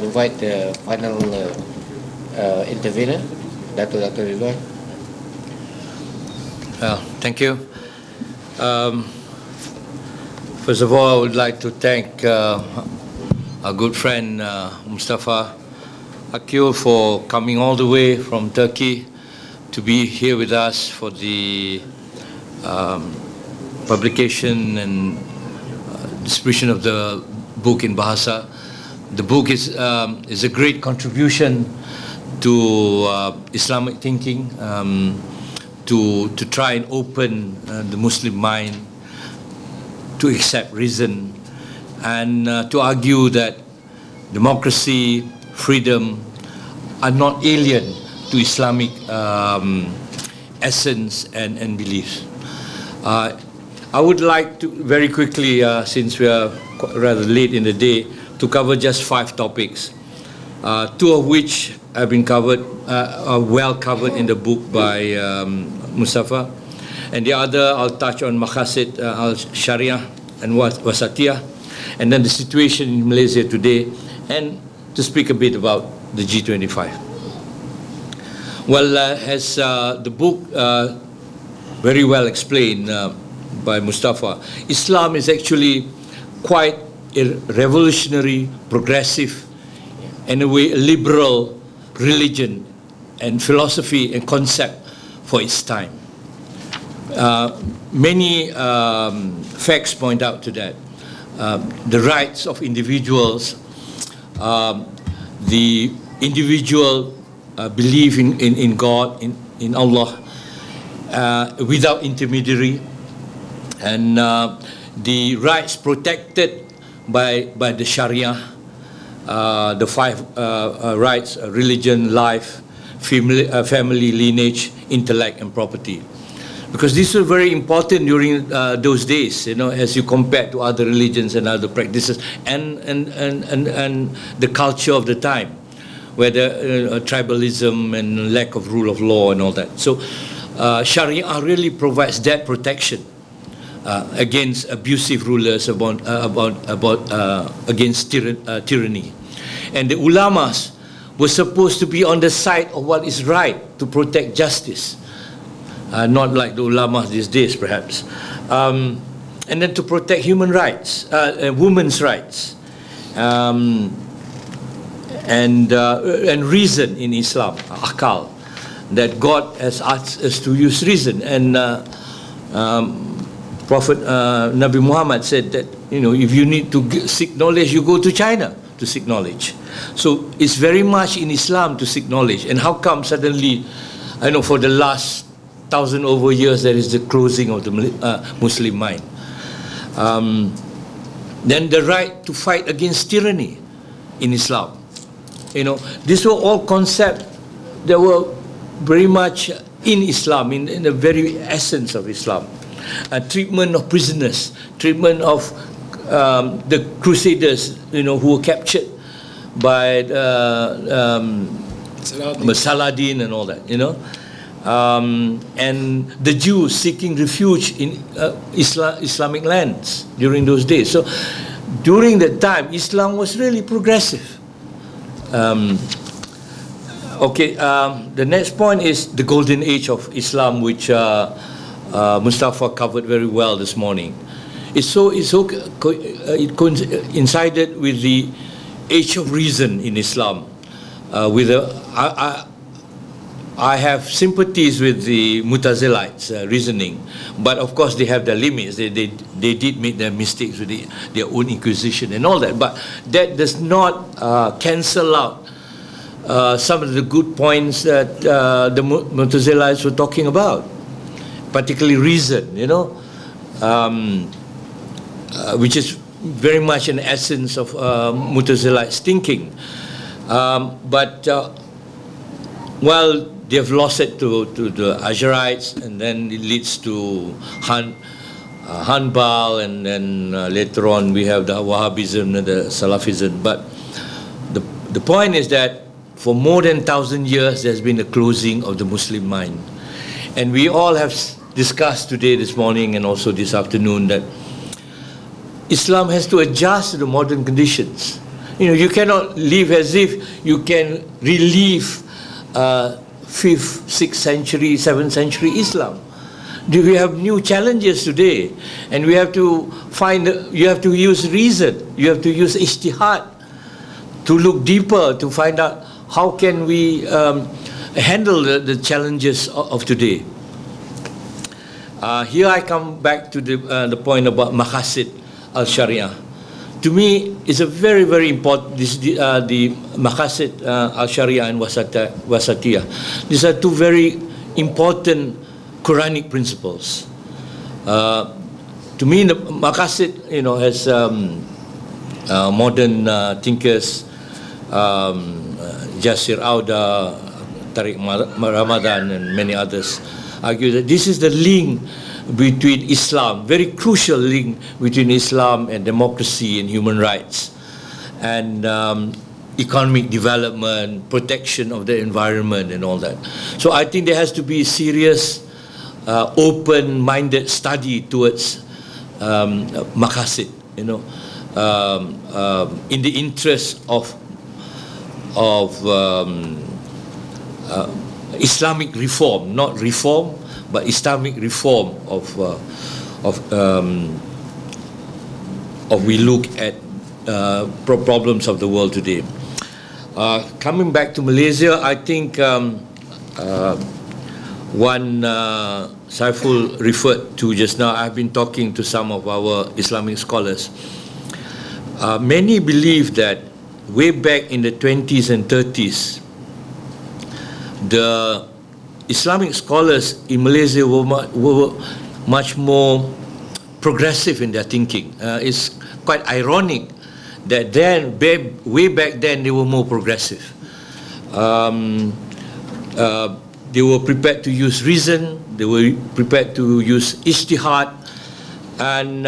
invite the final intervener, Dr. Ridwan. Thank you. First of all, I would like to thank our good friend Mustafa Akil for coming all the way from Turkey to be here with us for the publication and distribution of the book in Bahasa. The book is a great contribution to Islamic thinking, to try and open the Muslim mind to accept reason, and to argue that democracy, freedom are not alien to Islamic essence and beliefs. I would like to very quickly, since we are rather late in the day, to cover just 5 topics, 2 of which have been covered, are well covered in the book by Mustafa, and the other I'll touch on Maqasid al-Sharia and Wasatiyah, and then the situation in Malaysia today, and to speak a bit about the G25. Well, as the book very well explained by Mustafa, Islam is actually quite a revolutionary, progressive, in a way, a liberal religion and philosophy and concept for its time. Many facts point out to that. The rights of individuals, the individual belief in God, in Allah, without intermediary, and the rights protected by the Sharia, the 5 rights: religion, life, family, lineage, intellect, and property. Because these were very important during those days, you know, as you compare to other religions and other practices, and the culture of the time, whether tribalism and lack of rule of law and all that. So Sharia really provides that protection against abusive rulers, against tyranny. And the ulamas were supposed to be on the side of what is right, to protect justice. Not like the ulamas these days, perhaps. And then to protect human rights, women's rights, and reason in Islam, akal, that God has asked us to use reason. And Prophet Nabi Muhammad said that, you know, if you need to seek knowledge, you go to China to seek knowledge. So it's very much in Islam to seek knowledge. And how come suddenly, I know for the last 1,000 over years there is the closing of the Muslim mind? Then the right to fight against tyranny in Islam. You know, these were all concepts that were very much in Islam, in the very essence of Islam. Treatment of prisoners, treatment of the crusaders, you know, who were captured by Saladin and all that, you know. And the Jews seeking refuge in Islamic lands during those days. So during that time, Islam was really progressive. The next point is the golden age of Islam, which Mustafa covered very well this morning. It coincided with the age of reason in Islam. I have sympathies with the Mutazilites' reasoning, but of course they have their limits. They did make their mistakes with their own inquisition and all that, but that does not cancel out some of the good points that the Mutazilites were talking about, particularly reason, you know, which is very much an essence of Mutazilites' thinking. Well, they have lost it to the Ash'arites, and then it leads to Hanbal, and then later on we have the Wahhabism and the Salafism. But the point is that for more than 1,000 years there's been a closing of the Muslim mind. And we all have discussed today, this morning, and also this afternoon, that Islam has to adjust to the modern conditions. You cannot live as if you can relive 5th, 6th century, 7th century Islam. We have new challenges today, and you have to use reason, you have to use ijtihad to look deeper, to find out how can we handle the challenges of today. Here I come back to the point about maqasid al-Sharia. To me, it's a very, very important, the maqasid al-Sharia and wasatiyah. These are two very important Quranic principles. To me, the maqasid, has modern thinkers, Jasir Auda, Tariq Ramadan, and many others argue that this is the link between Islam, very crucial link between Islam and democracy and human rights, and economic development, protection of the environment, and all that. So I think there has to be serious, open-minded study towards maqasid, in the interest of Islamic reform, not reform, but Islamic reform of we look at problems of the world today. Coming back to Malaysia, I think one Saiful referred to just now. I've been talking to some of our Islamic scholars. Many believe that way back in the 20s and 30s, the Islamic scholars in Malaysia were much more progressive in their thinking. It's quite ironic that then, way back then, they were more progressive. They were prepared to use reason, they were prepared to use ijtihad, and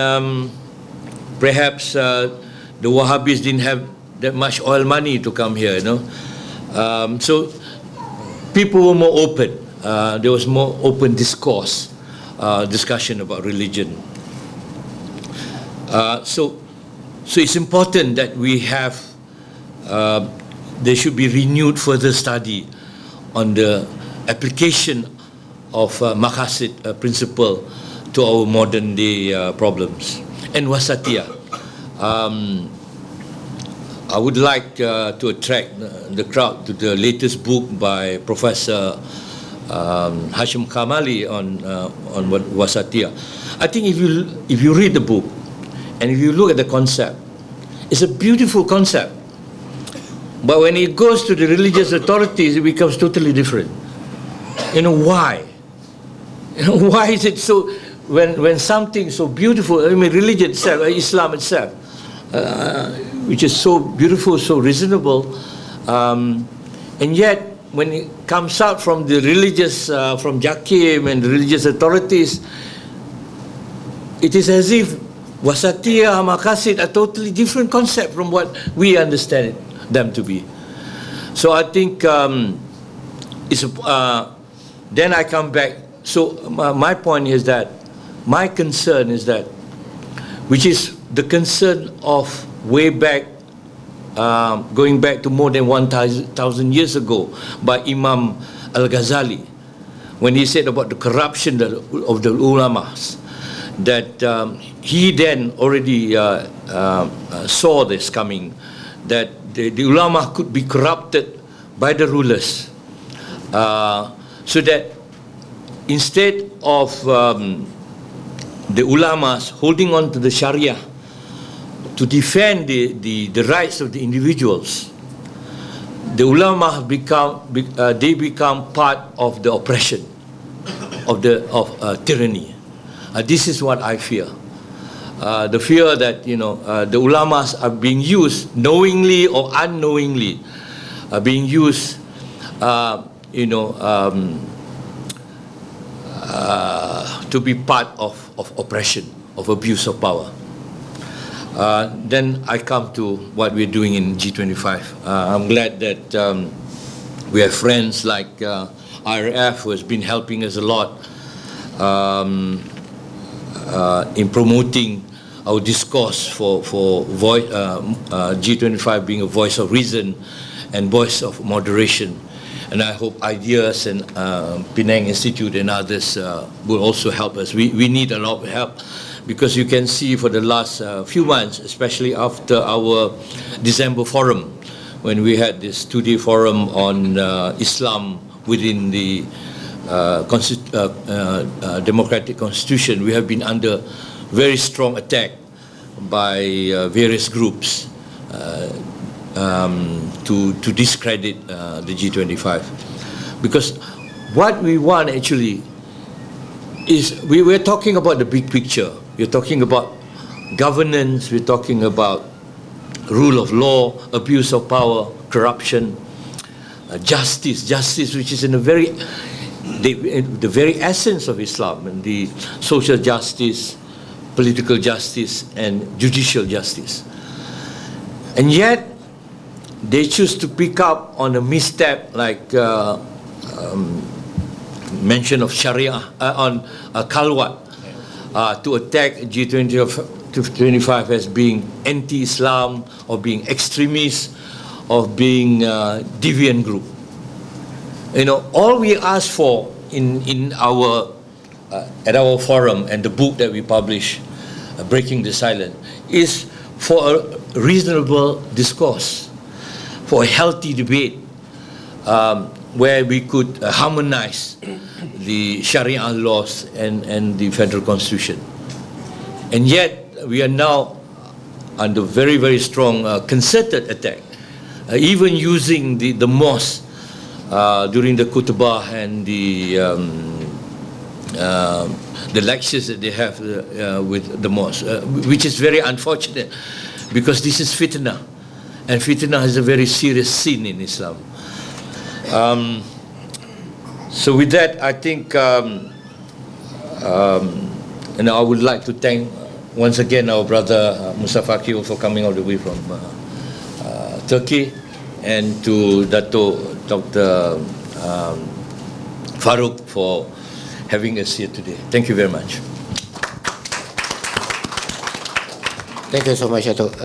perhaps the Wahhabis didn't have that much oil money to come here, so people were more open. There was more open discourse, discussion about religion. So it's important that we have, there should be renewed further study on the application of maqasid principle to our modern day problems. And wasatiyah. I would like to attract the crowd to the latest book by Professor Hashim Kamali on wasatiyah. I think if you read the book and if you look at the concept, it's a beautiful concept. But when it goes to the religious authorities, it becomes totally different. Why? Why is it so, when something so beautiful, religion itself, Islam itself, which is so beautiful, so reasonable, and yet when it comes out from the religious, from Jakim and the religious authorities, it is as if wasatiyah, maqasid are totally different concept from what we understand them to be. So I think then I come back. So my point is that, my concern is that, which is the concern of way back, going back to more than 1,000 years ago by Imam Al-Ghazali, when he said about the corruption of the ulamas, that he then already saw this coming, that the ulama could be corrupted by the rulers, so that instead of the ulamas holding on to the Sharia to defend the rights of the individuals, the ulama become part of the oppression of tyranny. This is what I fear. The fear that the ulamas are being used knowingly or unknowingly, are being used to be part of oppression, of abuse of power. Then I come to what we're doing in G25. I'm glad that we have friends like IRF, who has been helping us a lot in promoting our discourse for G25 being a voice of reason and voice of moderation. And I hope ideas and Penang Institute and others will also help us. We need a lot of help, because you can see for the last few months, especially after our December forum, when we had this 2-day forum on Islam within the democratic constitution, we have been under very strong attack by various groups to discredit the G25. Because what we want actually is, we're talking about the big picture. We're talking about governance, we're talking about rule of law, abuse of power, corruption, justice, which is in the very essence of Islam, and the social justice, political justice, and judicial justice. And yet, they choose to pick up on a misstep like mention of Sharia on Kalwat to attack G25 as being anti-Islam, or being extremist, of being deviant group. You know, all we ask for in our at our forum and the book that we publish, Breaking the Silence, is for a reasonable discourse, for a healthy debate, where we could harmonize the Sharia laws and the federal constitution. And yet, we are now under very, very strong concerted attack, even using the mosque during the khutbah and the lectures that they have with the mosque, which is very unfortunate, because this is fitna, and fitna is a very serious sin in Islam. So with that, I think, and I would like to thank once again our brother Mustafa Akil for coming all the way from Turkey, and to Dr. Farouk for having us here today. Thank you very much. Thank you so much, Dato'.